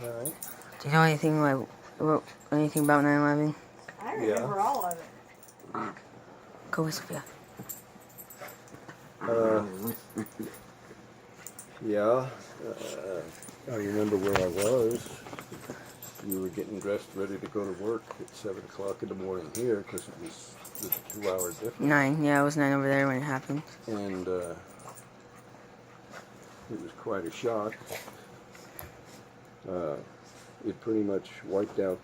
Alright. Do you know anything about 9/11? I remember all of it. Go with Sophia. Yeah. I remember where I was. We were getting dressed, ready to go to work at 7 o'clock in the morning here because it was a 2-hour difference. 9. Yeah, it was 9 over there when it happened. And it was quite a shock. It pretty much wiped out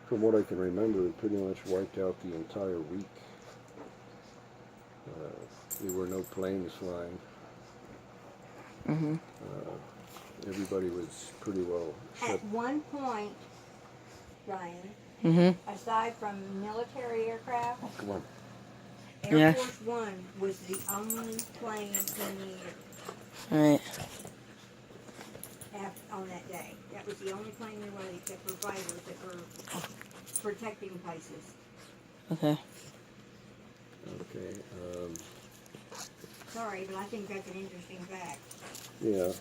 from what I can remember, it pretty much wiped out the entire week. There were no planes flying. Everybody was pretty well shut. At one point, Ryan, aside from military aircraft, Come on. Air Force One was the only plane in the air. Alright. On that day. That was the only plane there was except for fighters that were protecting places. Okay. Okay. Sorry, but I think that's an interesting fact. Yeah.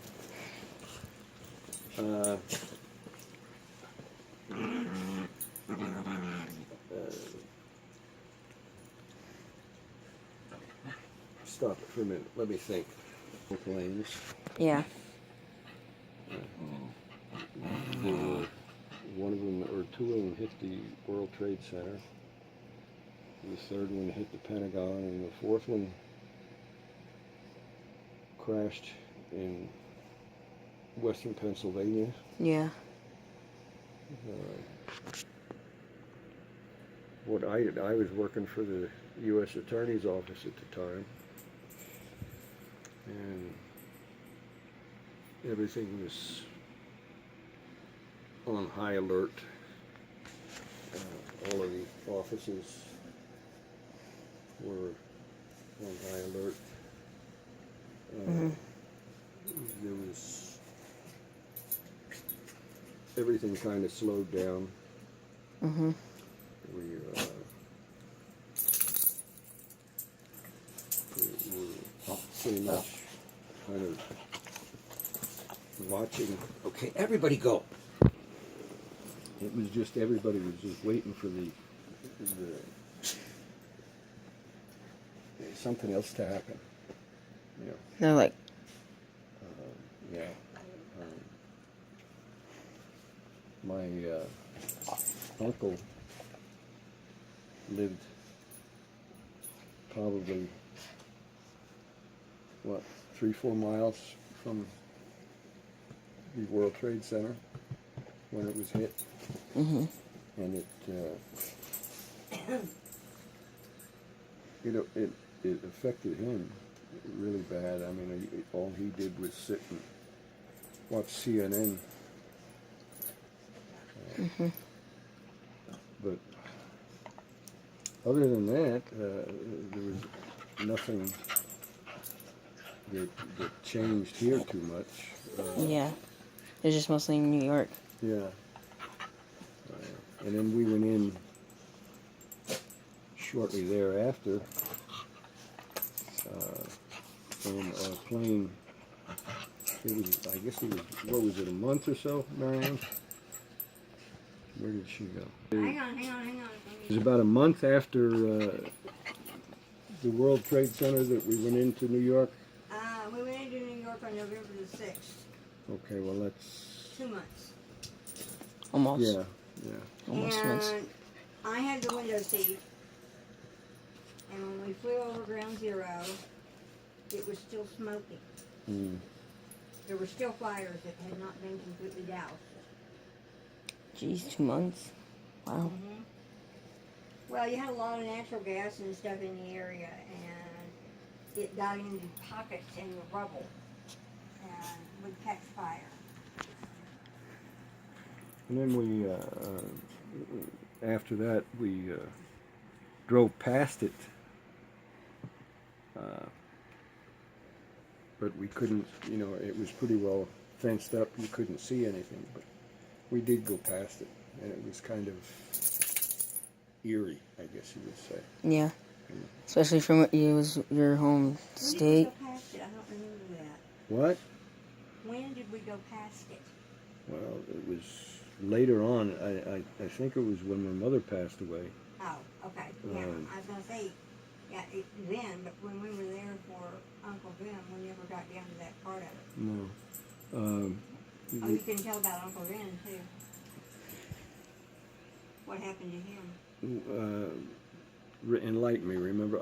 Stop it for a minute. Let me think. Planes. Yeah. There were one of them, or two of them, hit the World Trade Center. The third one hit the Pentagon, and the fourth one crashed in western Pennsylvania. Yeah. I was working for the U.S. Attorney's Office at the time, and everything was on high alert. All of the offices were on high alert. There was everything kind of slowed down. We were pretty much kind of watching. Okay, everybody go. It was just everybody was just waiting for the something else to happen. You know. They're like, Yeah. My uncle lived probably, 3-4 miles from the World Trade Center when it was hit. And it affected him really bad. I mean, all he did was sit and watch CNN. But other than that, there was nothing that changed here too much. yeah. It's just mostly in New York. Yeah. And then we went in shortly thereafter, and our plane, I guess it was, what was it, a month or so, Marianne? Where did she go? Hang on. It was about a month after the World Trade Center that we went into New York. We went into New York on November the 6th. Okay, well that's 2 months. Almost. yeah. Almost And once. I had the window seat. And when we flew over Ground Zero, it was still smoking. There were still fires that had not been completely doused. Geez, 2 months. Wow. Well, you had a lot of natural gas and stuff in the area, and it got into pockets in the rubble and would catch fire. And then we, after that, we drove past it, but we couldn't, it was pretty well fenced up. You couldn't see anything, but we did go past it, and it was kind of eerie, I guess you would say. Yeah. Especially from what was your home state. When did we go past it? I don't remember that. What? When did we go past it? Well, it was later on. I think it was when my mother passed away. Oh, okay. Yeah, I was gonna say, yeah, then, but when we were there for Uncle Vin, we never got down to that part of it. No. Oh, you can tell about Uncle Vin too. What happened to him? Enlighten me. Remember,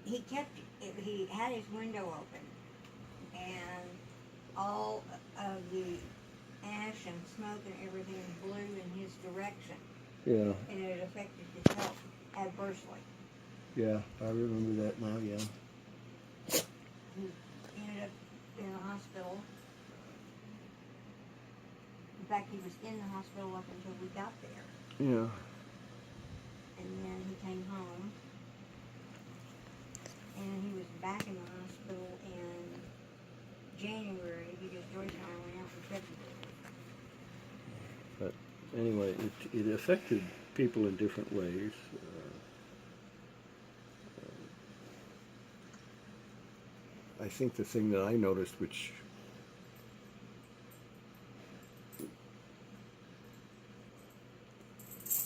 He had his window open, and all of the ash and smoke and everything blew in his direction, Yeah, and it affected his health adversely. yeah, I remember that now. Yeah. He ended up in the hospital. In fact, he was in the hospital up until we got there, Yeah. and then he came home, and he was back in the hospital in January because Joyce and I went out in February. But anyway, it affected people in different ways. I think the thing that I noticed, which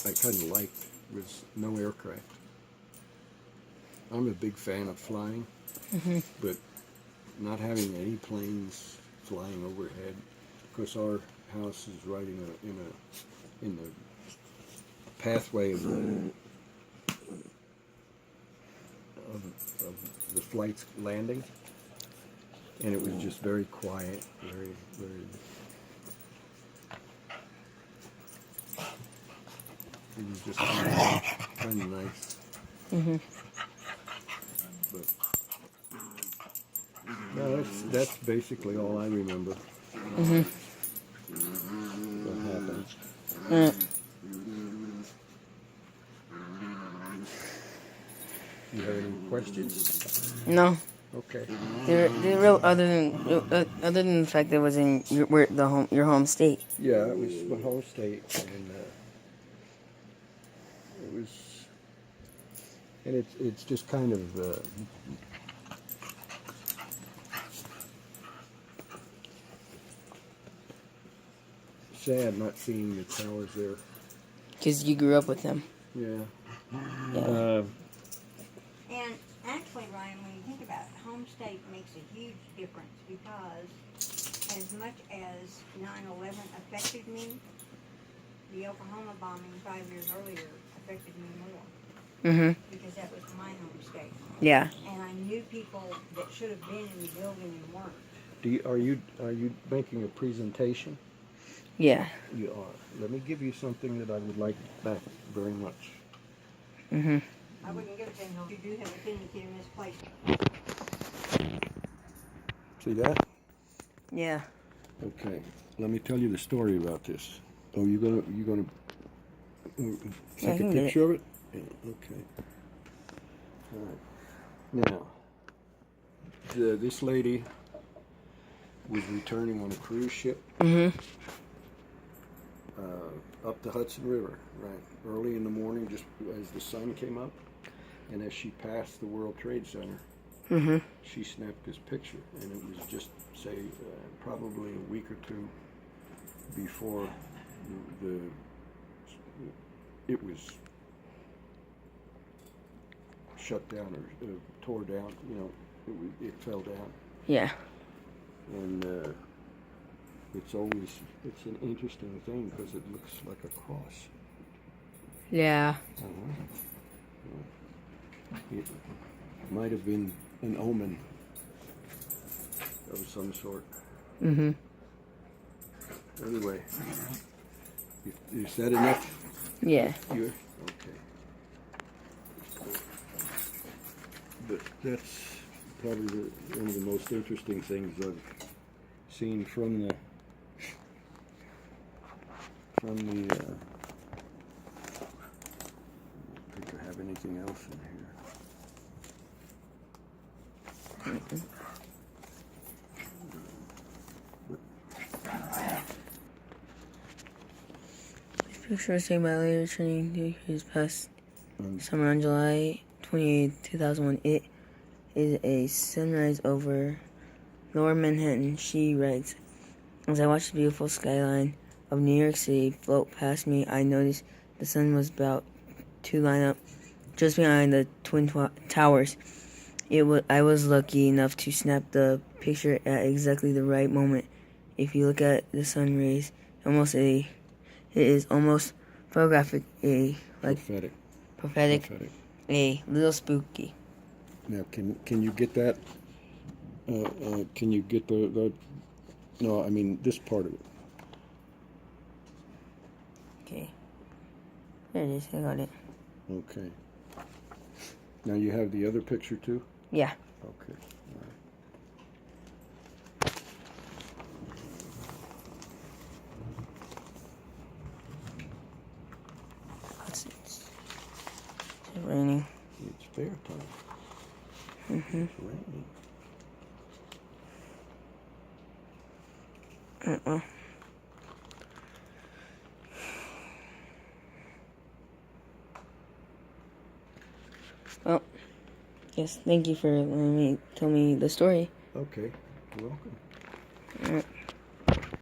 I kind of liked, was no aircraft. I'm a big fan of flying, but not having any planes flying overhead, because our house is right in the pathway of the flight's landing, and it was just very quiet, very. It was just kind of nice. But no, that's basically all I remember. What happened? You have any questions? No. Okay. The real other than the fact that it was in your home state. Yeah, it was my home state, and it was, and it's just kind of sad not seeing the towers there. Because you grew up with them. Yeah. Yeah. And actually, Ryan, when you think about it, home state makes a huge difference because as much as 9/11 affected me, the Oklahoma bombing 5 years earlier affected me more because that was my home state. Yeah. And I knew people that should have been in the building and weren't. Are you making a presentation? Yeah. You are. Let me give you something that I would like back very much. I wouldn't give it to him. You do have a tendency to misplace it. See that? Yeah. Okay. Let me tell you the story about this. Oh, you gonna Yeah, I take a can get picture of it? Yeah, okay. All right. Now, this lady was returning on a cruise ship up the Hudson River, right, early in the morning, just as the sun came up, and as she passed the World Trade Center, she snapped this picture, and it was just, say, probably a week or two before it was shut down or tore down. You know, it fell down. Yeah. And it's an interesting thing because it looks like a cross. Yeah. It might have been an omen of some sort. Anyway, is that enough? Yeah. Okay. But that's probably one of the most interesting things I've seen from the I don't think I have anything else in here. Picture saved by later training his past summer on July 28, 2001. It is a sunrise over Lower Manhattan. She writes, As I watched the beautiful skyline of New York City float past me, I noticed the sun was about to line up just behind the Twin Towers. I was lucky enough to snap the picture at exactly the right moment. If you look at the sun rays, it is almost photographic, Prophetic. prophetic, a little spooky. Now, can you get that? Can you get the? No, I mean this part of it. Okay, there it is. I got it. Okay. Now you have the other picture too? Yeah. Okay. All right. It's raining. It's fair time. Mm-hmm. It's raining. Well, yes, thank you for letting me tell me the story. Okay. You're welcome. All right.